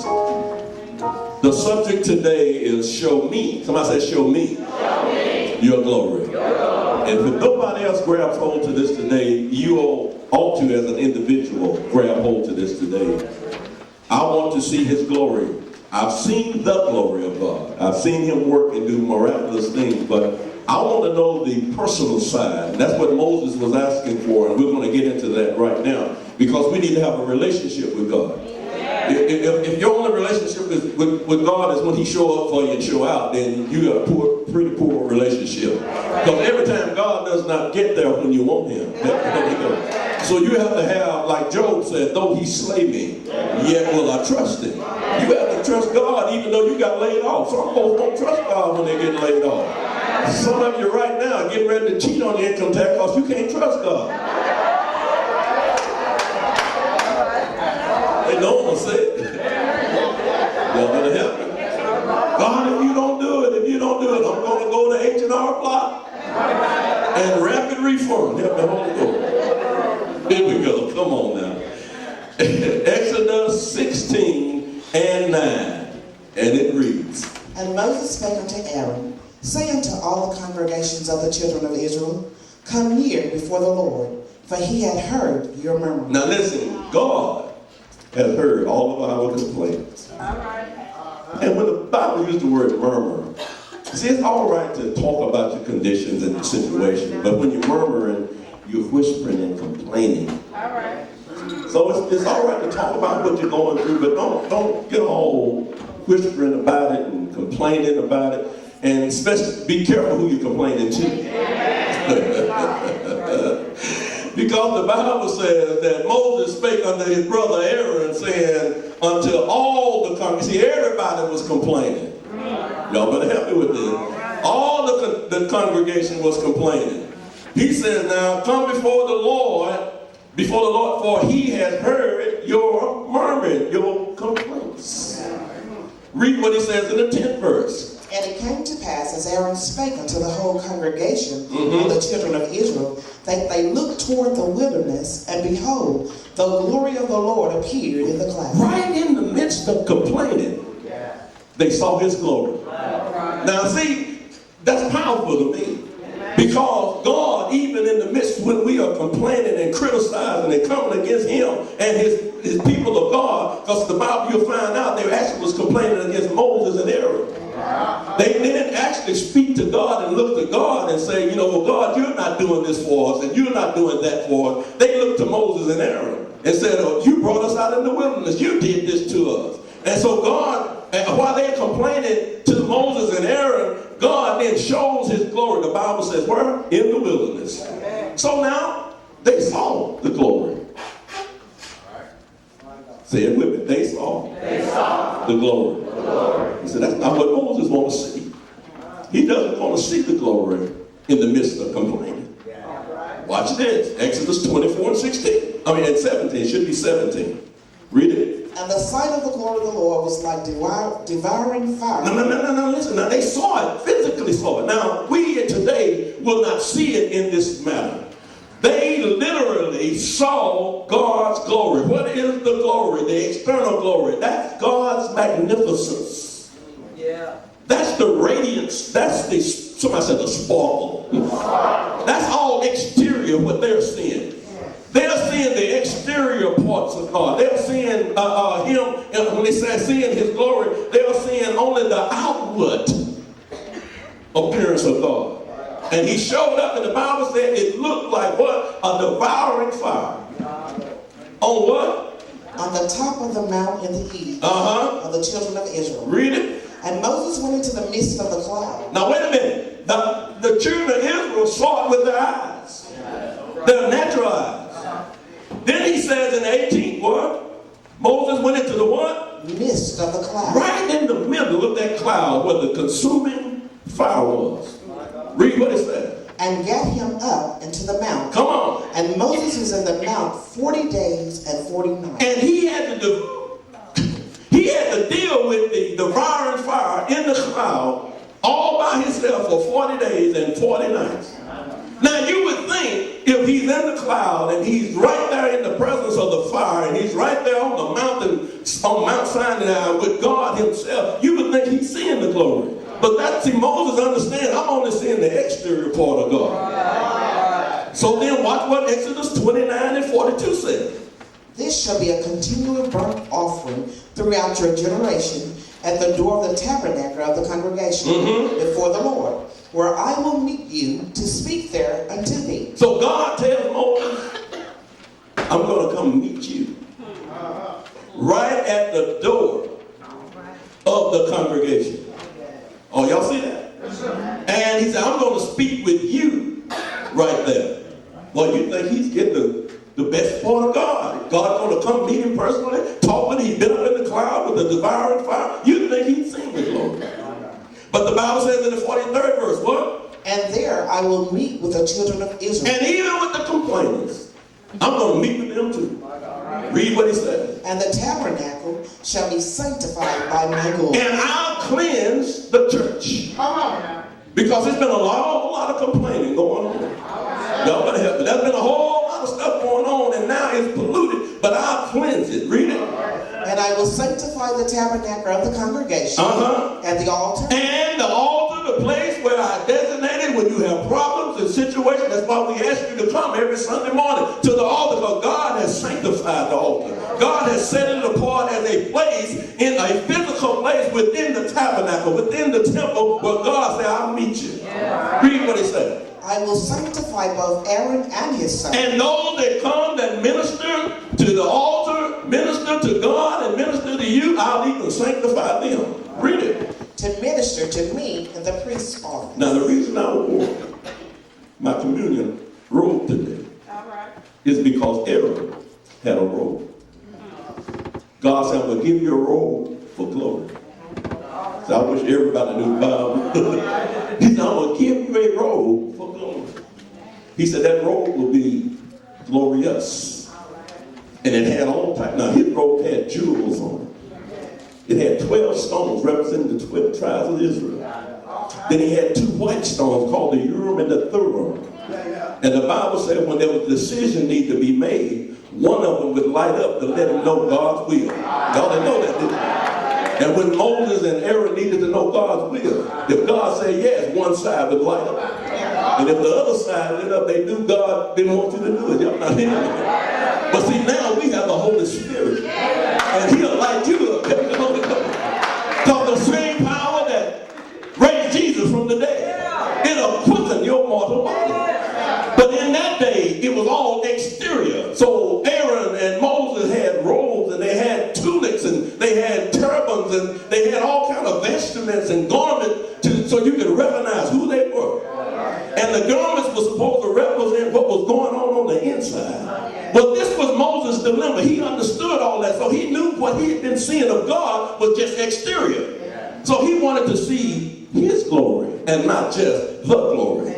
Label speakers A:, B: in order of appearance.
A: complaint. The subject today is show me. Somebody say show me.
B: Show me
A: your glory.
B: Your glory.
A: And if nobody else grabs hold to this today, you ought to, as an individual, grab hold to this today. I want to see his glory. I've seen the glory of God. I've seen him work and do miraculous things, but I want to know the personal side. And that's what Moses was asking for, and we're going to get into that right now, because we need to have a relationship with God. If your only relationship with God is when he show up for you and show out, then you got a pretty poor relationship. Because every time God does not get there when you want him. So you have to have, like Job said, though he slay me, yet will I trust him. You have to trust God even though you got laid off. Some folks don't trust God when they get laid off. Some of you right now are getting ready to cheat on your income tax because you can't trust God. They know what I'm saying. Y'all better help me. God, if you don't do it, I'm going to go to H&R Block and rapid refund. Help me, Holy Ghost. Here we go. Come on now. Exodus 16 and 9. And it reads.
C: And Moses spake unto Aaron, say unto all the congregations of the children of Israel, come near before the Lord, for he had heard your murmur.
A: Now listen, God has heard all of our complaints. And when the Bible uses the word murmur, see, it's all right to talk about your conditions and your situation, but when you're murmuring, you're whispering and complaining. So it's all right to talk about what you're going through, but don't get all whispering about it and complaining about it, and especially be careful who you're complaining to. Because the Bible says that Moses spake unto his brother Aaron, saying, until all the congregation, see, everybody was complaining. Y'all better help me with this. All the congregation was complaining. He says, now come before the Lord, for he has heard your murmuring, your complaints. Read what he says in the 10th verse.
C: And it came to pass, as Aaron spake unto the whole congregation of the children of Israel, that they looked toward the wilderness, and behold, the glory of the Lord appeared in the cloud.
A: Right in the midst of complaining, they saw his glory. Now see, that's powerful to me. Because God, even in the midst when we are complaining and criticizing and coming against him and his people of God, because the Bible you'll find out they actually was complaining against Moses and Aaron. They didn't actually speak to God and look to God and say, you know, well, God, you're not doing this for us and you're not doing that for us. They looked to Moses and Aaron and said, oh, you brought us out in the wilderness. You did this to us. And so God, while they're complaining to Moses and Aaron, God then shows his glory. The Bible says, where? In the wilderness. So now, they saw the glory. Say it with me. They saw the glory. He said, that's not what Moses wants to see. He doesn't want to see the glory in the midst of complaining. Watch this. Exodus 24 and 16. And 17. It should be 17. Read it.
C: And the sight of the glory of the Lord was like devouring fire.
A: No, listen. Now, they saw it, physically saw it. Now, we today will not see it in this manner. They literally saw God's glory. What is the glory? The external glory. That's God's magnificence. Yeah. That's the radiance. That's the, somebody said the sparkle. That's all exterior what they're seeing. They're seeing the exterior parts of God. They're seeing him, and when they say seeing his glory, they're seeing only the outward appearance of God. And he showed up, and the Bible said it looked like what? A devouring fire. On what?
C: On the top of the mount in the east of the children of Israel.
A: Read it.
C: And Moses went into the midst of the cloud.
A: Now wait a minute. The children of Israel saw it with their eyes. Their natural eyes. Then he says in the 18th what? Moses went into the what?
C: Midst of the cloud.
A: Right in the middle of that cloud where the consuming fire was. Read what it said.
C: And gat him up into the mount.
A: Come on.
C: And Moses was in the mount 40 days and 40 nights.
A: And he had to deal with the devouring fire in the cloud all by himself for 40 days and 40 nights. Now you would think if he's in the cloud and he's right there in the presence of the fire and he's right there on the mountain, on Mount Sinai with God himself, you would think he's seeing the glory. But that's, see, Moses understands, I'm only seeing the exterior part of God. So then watch what Exodus 29 and 42 says.
C: This shall be a continual burnt offering throughout your generation at the door of the tabernacle of the congregation before the Lord, where I will meet you to speak there unto thee.
A: So God tells Moses, I'm going to come meet you right at the door of the congregation. Oh, y'all see that? And he said, I'm going to speak with you right there. Well, you think he's getting the best part of God. God's going to come meet him personally, talk with him. He's been up in the cloud with the devouring fire. You think he's seen the glory. But the Bible says in the 43rd verse, what?
C: And there I will meet with the children of Israel.
A: And even with the complainers, I'm going to meet with them too. Read what he said.
C: And the tabernacle shall be sanctified by my glory.
A: And I'll cleanse the church. Because there's been a whole lot of complaining going on. Y'all better help me. There's been a whole lot of stuff going on, and now it's polluted. But I'll cleanse it. Read it.
C: And I will sanctify the tabernacle of the congregation and the altar.
A: And the altar, the place where I designated when you have problems and situations. That's why we ask you to come every Sunday morning to the altar, because God has sanctified the altar. God has set it apart as a place, in a physical place within the tabernacle, within the temple, where God said, I'll meet you. Read what he said.
C: I will sanctify both Aaron and his sons.
A: And those that come that minister to the altar, minister to God, and minister to you, I'll even sanctify them. Read it.
C: To minister to me in the priest's office.
A: Now the reason I wore my communion robe today is because Aaron had a robe. God said, I'm going to give you a robe for glory. So I wish everybody knew the Bible. He said, I'm going to give you a robe for glory. He said that robe will be glorious. And it had all types. Now his robe had jewels on it. It had 12 stones representing the 12 tribes of Israel. Then he had 2 white stones called the Urim and the Thummim. And the Bible said when there was a decision need to be made, one of them would light up to let him know God's will. Y'all didn't know that, did you? And when Moses and Aaron needed to know God's will, if God said yes, one side would light up. And if the other side lit up, they knew God didn't want you to do it. Y'all not hearing it. But see, now we have the Holy Spirit. And he'll light you up. The Holy Ghost. Because the same power that raised Jesus from the dead, it'll quicken your mortal body. But in that day, it was all exterior. So Aaron and Moses had robes, and they had tunics, and they had turbans, and they had all kind of vestments and garments so you could recognize who they were. And the garments were supposed to represent what was going on the inside. Well, this was Moses' dilemma. He understood all that, so he knew what he had been seeing of God was just exterior. So he wanted to see his glory and not just the glory.